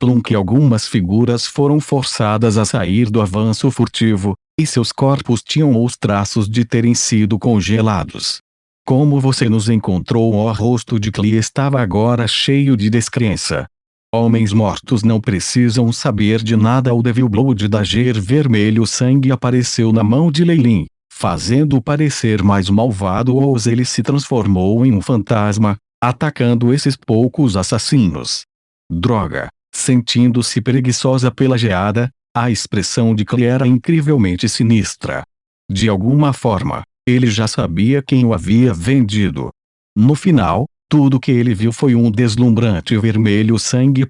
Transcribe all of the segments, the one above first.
Plunk algumas figuras foram forçadas a sair do avanço furtivo, e seus corpos tinham os traços de terem sido congelados. Como você nos encontrou? O rosto de Klee estava agora cheio de descrença. Homens mortos não precisam saber de nada. O Devil Blood Dagger vermelho sangue apareceu na mão de Lei Lin, fazendo-o parecer mais malvado. Ou ele se transformou em um fantasma, atacando esses poucos assassinos. Droga! Sentindo-se preguiçosa pela geada, a expressão de Klee era incrivelmente sinistra. De alguma forma, ele já sabia quem o havia vendido. No final, tudo que ele viu foi um deslumbrante vermelho sangue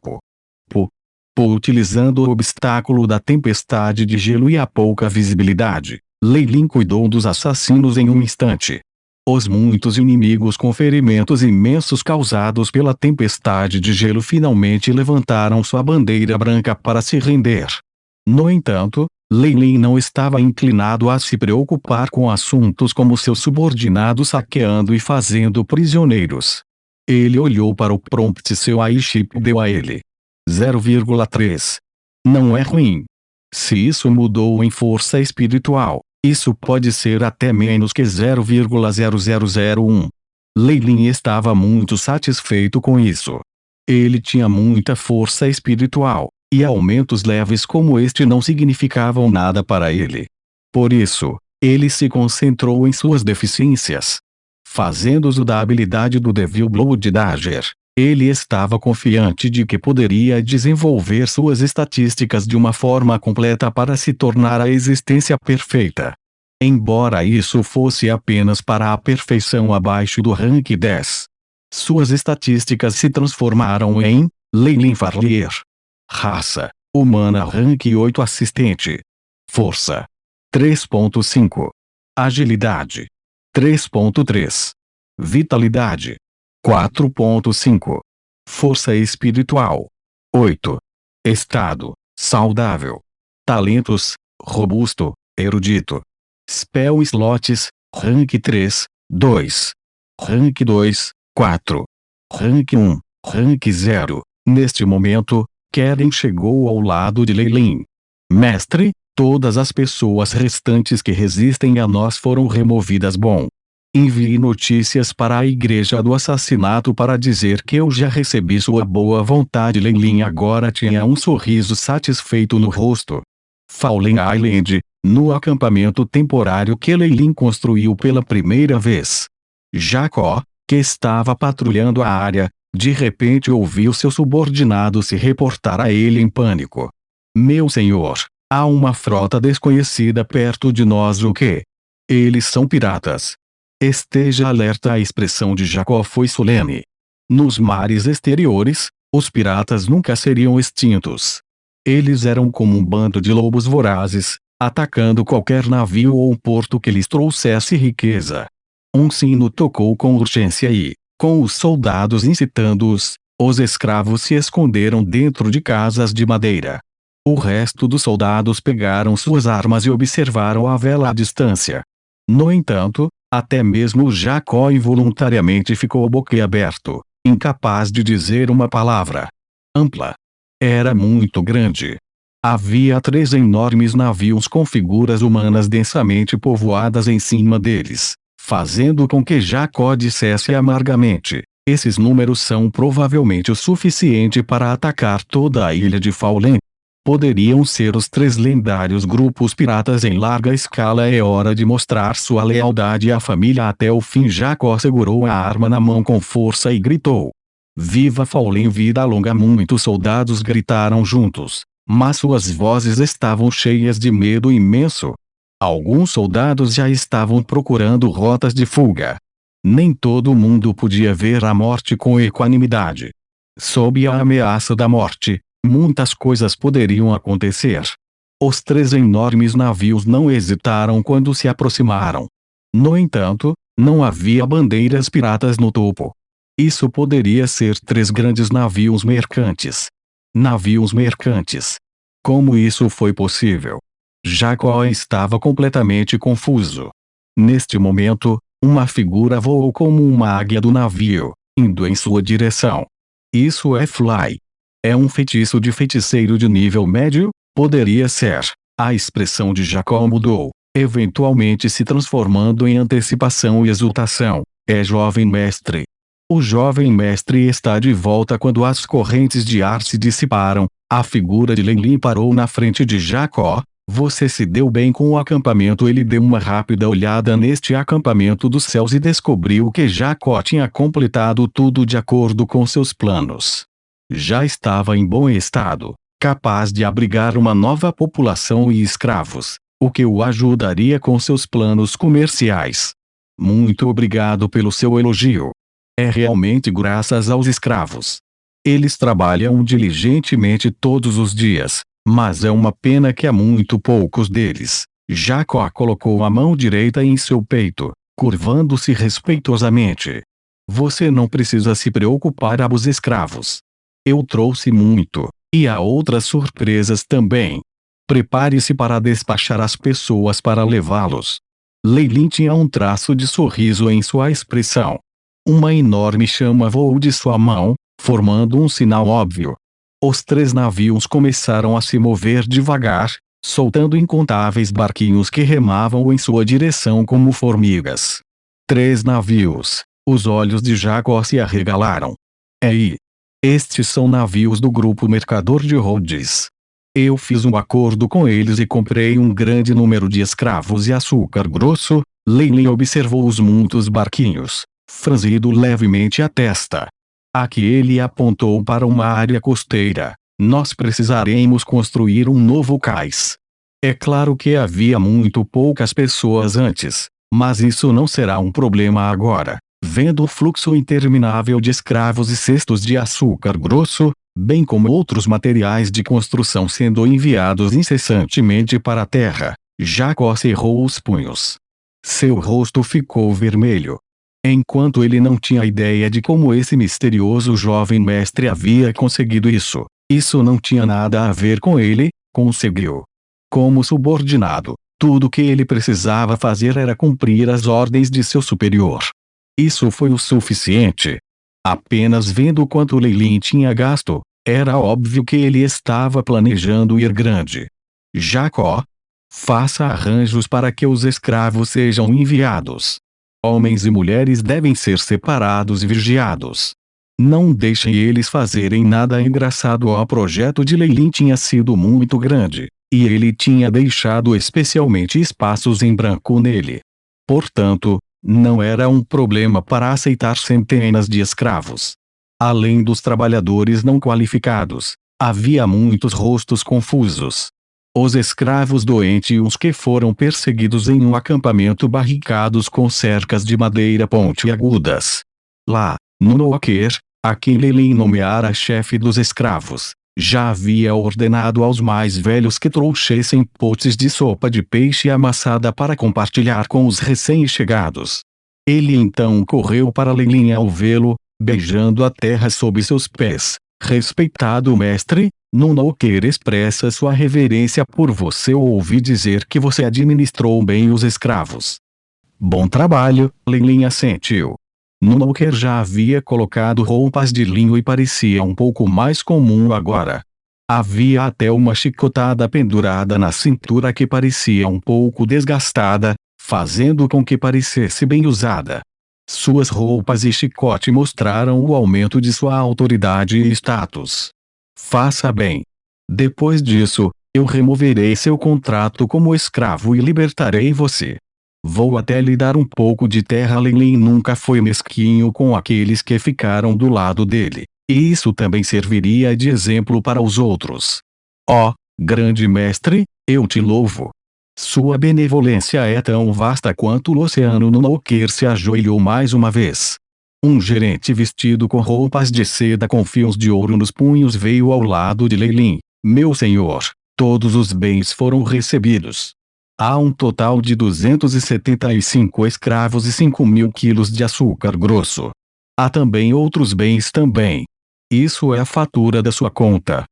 utilizando o obstáculo da tempestade de gelo e a pouca visibilidade, Lei Lin cuidou dos assassinos em um instante. Os muitos inimigos com ferimentos imensos causados pela tempestade de gelo finalmente levantaram sua bandeira branca para se render. No entanto, Lei Lin não estava inclinado a se preocupar com assuntos como seus subordinados saqueando e fazendo prisioneiros. Ele olhou para o prompt seu AI-chip deu a ele. 0,3. Não é ruim. Se isso mudou em força espiritual, isso pode ser até menos que 0,0001. Lei Lin estava muito satisfeito com isso. Ele tinha muita força espiritual, e aumentos leves como este não significavam nada para ele. Por isso, ele se concentrou em suas deficiências. Fazendo uso da habilidade do Devil Blood Dagger, ele estava confiante de que poderia desenvolver suas estatísticas de uma forma completa para se tornar a existência perfeita. Embora isso fosse apenas para a perfeição abaixo do rank 10. Suas estatísticas se transformaram em Lei Lin Farlier. Raça: humana. Rank 8. Assistente. Força: 3.5. Agilidade: 3.3. Vitalidade: 4.5. Força espiritual: 8. Estado: saudável. Talentos: robusto, erudito. Spell slots: rank 3, 2. Rank 2, 4. Rank 1, rank 0. Neste momento, Keren chegou ao lado de Lei Lin. Mestre, todas as pessoas restantes que resistem a nós foram removidas. Bom. Envie notícias para a Igreja do Assassinato para dizer que eu já recebi sua boa vontade. Lei Lin agora tinha um sorriso satisfeito no rosto. Fallen Island, no acampamento temporário que Lei Lin construiu pela primeira vez. Jacó, que estava patrulhando a área, de repente ouviu seu subordinado se reportar a ele em pânico. Meu senhor, há uma frota desconhecida perto de nós. O quê? Eles são piratas. Esteja alerta. A expressão de Jacó foi solene. Nos mares exteriores, os piratas nunca seriam extintos. Eles eram como um bando de lobos vorazes, atacando qualquer navio ou porto que lhes trouxesse riqueza. Um sino tocou com urgência e, com os soldados incitando-os, os escravos se esconderam dentro de casas de madeira. O resto dos soldados pegaram suas armas e observaram a vela à distância. No entanto, até mesmo Jacó involuntariamente ficou boquiaberto, incapaz de dizer uma palavra. Ampla. Era muito grande. Havia 3 enormes navios com figuras humanas densamente povoadas em cima deles, fazendo com que Jacó dissesse amargamente: esses números são provavelmente o suficiente para atacar toda a ilha de Fallen. Poderiam ser os 3 lendários grupos piratas em larga escala. É hora de mostrar sua lealdade à família até o fim. Jacó segurou a arma na mão com força e gritou: Viva Fallen, vida longa! Muitos soldados gritaram juntos, mas suas vozes estavam cheias de medo imenso. Alguns soldados já estavam procurando rotas de fuga. Nem todo mundo podia ver a morte com equanimidade. Sob a ameaça da morte, muitas coisas poderiam acontecer. Os 3 enormes navios não hesitaram quando se aproximaram. No entanto, não havia bandeiras piratas no topo. Isso poderia ser 3 grandes navios mercantes. Navios mercantes. Como isso foi possível? Jacó estava completamente confuso. Neste momento, uma figura voou como uma águia do navio, indo em sua direção. Isso é Fly. É um feitiço de feiticeiro de nível médio? Poderia ser. A expressão de Jacó mudou, eventualmente se transformando em antecipação e exultação. É, jovem mestre. O jovem mestre está de volta quando as correntes de ar se dissiparam. A figura de Lei Lin parou na frente de Jacó. Você se deu bem com o acampamento. Ele deu uma rápida olhada neste acampamento dos céus e descobriu que Jacó tinha completado tudo de acordo com seus planos. Já estava em bom estado, capaz de abrigar uma nova população e escravos, o que o ajudaria com seus planos comerciais. Muito obrigado pelo seu elogio. É realmente graças aos escravos. Eles trabalham diligentemente todos os dias, mas é uma pena que há muito poucos deles. Jacó colocou a mão direita em seu peito, curvando-se respeitosamente. Você não precisa se preocupar com os escravos. Eu trouxe muito, e há outras surpresas também. Prepare-se para despachar as pessoas para levá-los. Lei Lin tinha um traço de sorriso em sua expressão. Uma enorme chama voou de sua mão, formando um sinal óbvio. Os 3 navios começaram a se mover devagar, soltando incontáveis barquinhos que remavam em sua direção como formigas. 3 navios. Os olhos de Jacó se arregalaram. Ei! Estes são navios do grupo Mercador de Rhodes. Eu fiz um acordo com eles e comprei um grande número de escravos e açúcar grosso. Lei Lin observou os muitos barquinhos, franzido levemente a testa. Aqui ele apontou para uma área costeira. Nós precisaremos construir um novo cais. É claro que havia muito poucas pessoas antes, mas isso não será um problema agora. Vendo o fluxo interminável de escravos e cestos de açúcar grosso, bem como outros materiais de construção sendo enviados incessantemente para a terra, Jacó cerrou os punhos. Seu rosto ficou vermelho. Enquanto ele não tinha ideia de como esse misterioso jovem mestre havia conseguido isso, isso não tinha nada a ver com ele, conseguiu. Como subordinado, tudo o que ele precisava fazer era cumprir as ordens de seu superior. Isso foi o suficiente. Apenas vendo quanto Lei Lin tinha gasto, era óbvio que ele estava planejando ir grande. Jacó, faça arranjos para que os escravos sejam enviados. Homens e mulheres devem ser separados e vigiados. Não deixem eles fazerem nada engraçado. O projeto de Lei Lin tinha sido muito grande, e ele tinha deixado especialmente espaços em branco nele. Portanto, não era um problema para aceitar centenas de escravos. Além dos trabalhadores não qualificados, havia muitos rostos confusos. Os escravos doentes e os que foram perseguidos em um acampamento barricados com cercas de madeira pontiagudas. Lá, no Noquer, a quem Lei Lin nomeara chefe dos escravos, já havia ordenado aos mais velhos que trouxessem potes de sopa de peixe amassada para compartilhar com os recém-chegados. Ele então correu para Lei Lin ao vê-lo, beijando a terra sob seus pés. Respeitado mestre, no Noquer expressa sua reverência por você. Ouvi dizer que você administrou bem os escravos. Bom trabalho, Lei Lin assentiu. No Noquer já havia colocado roupas de linho e parecia um pouco mais comum agora. Havia até uma chicotada pendurada na cintura que parecia um pouco desgastada, fazendo com que parecesse bem usada. Suas roupas e chicote mostraram o aumento de sua autoridade e status. Faça bem. Depois disso, eu removerei seu contrato como escravo e libertarei você. Vou até lhe dar um pouco de terra. Lei Lin nunca foi mesquinho com aqueles que ficaram do lado dele, e isso também serviria de exemplo para os outros. Ó, grande mestre, eu te louvo. Sua benevolência é tão vasta quanto o oceano. No Noquer se ajoelhou mais uma vez. Um gerente vestido com roupas de seda com fios de ouro nos punhos veio ao lado de Lei Lin. Meu senhor, todos os bens foram recebidos. Há um total de 275 escravos e 5.000 quilos de açúcar grosso. Há também outros bens também. Isso é a fatura da sua conta.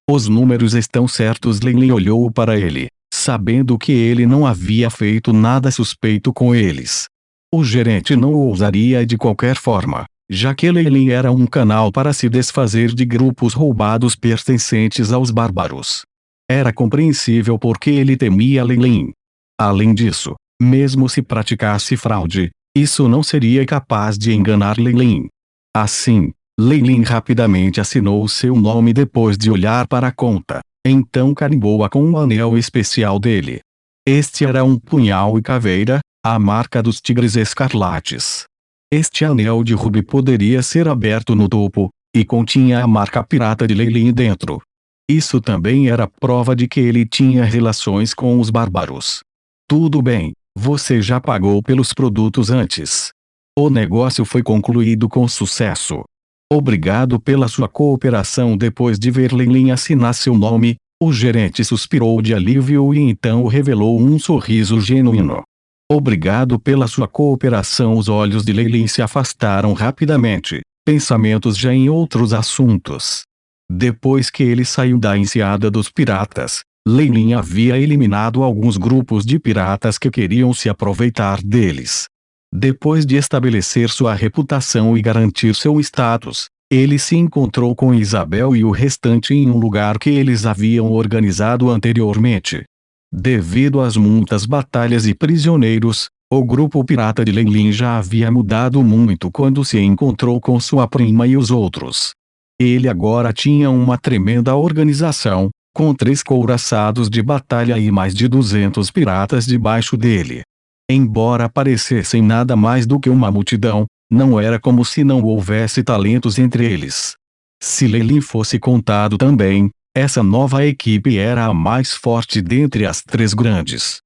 Os números estão certos. Lei Lin olhou para ele, sabendo que ele não havia feito nada suspeito com eles. O gerente não ousaria de qualquer forma. já que Leilin era um canal para se desfazer de grupos roubados pertencentes aos bárbaros. Era compreensível porque ele temia Leilin. Além disso, mesmo se praticasse fraude, isso não seria capaz de enganar Leilin. Assim, Leilin rapidamente assinou seu nome depois de olhar para a conta. Então carimbou-a com um anel especial dele. Este era um punhal e caveira, a marca dos tigres escarlates. Este anel de rubi poderia ser aberto no topo, e continha a marca pirata de Leilin dentro. Isso também era prova de que ele tinha relações com os bárbaros. Tudo bem, você já pagou pelos produtos antes. O negócio foi concluído com sucesso. Obrigado pela sua cooperação. Depois de ver Leilin assinar seu nome, o gerente suspirou de alívio e então revelou um sorriso genuíno. Obrigado pela sua cooperação. Os olhos de Leilin se afastaram rapidamente, pensamentos já em outros assuntos. Depois que ele saiu da enseada dos piratas, Leilin havia eliminado alguns grupos de piratas que queriam se aproveitar deles. Depois de estabelecer sua reputação e garantir seu status, ele se encontrou com Isabel e o restante em um lugar que eles haviam organizado anteriormente. Devido às muitas batalhas e prisioneiros, o grupo pirata de Leilin já havia mudado muito quando se encontrou com sua prima e os outros. Ele agora tinha uma tremenda organização, com 3 couraçados de batalha e mais de 200 piratas debaixo dele. Embora parecessem nada mais do que uma multidão, não era como se não houvesse talentos entre eles. Se Leilin fosse contado também, essa nova equipe era a mais forte dentre as 3 grandes.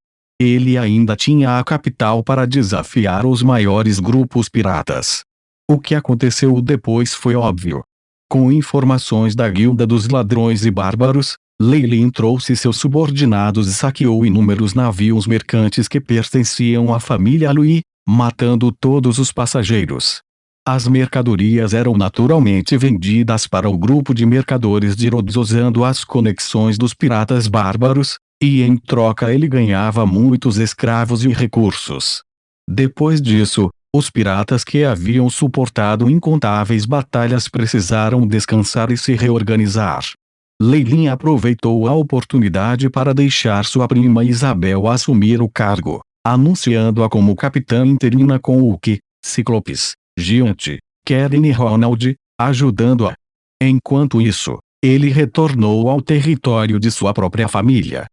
Ele ainda tinha a capital para desafiar os maiores grupos piratas. O que aconteceu depois foi óbvio. Com informações da Guilda dos Ladrões e Bárbaros, Leilin trouxe seus subordinados e saqueou inúmeros navios mercantes que pertenciam à família Lui, matando todos os passageiros. As mercadorias eram naturalmente vendidas para o grupo de mercadores de Rhodes usando as conexões dos piratas bárbaros, e em troca ele ganhava muitos escravos e recursos. Depois disso, os piratas que haviam suportado incontáveis batalhas precisaram descansar e se reorganizar. Leilin aproveitou a oportunidade para deixar sua prima Isabel assumir o cargo, anunciando-a como capitã interina com Hulk, Ciclopes, Gigante, Karen e Ronald, ajudando-a. Enquanto isso, ele retornou ao território de sua própria família.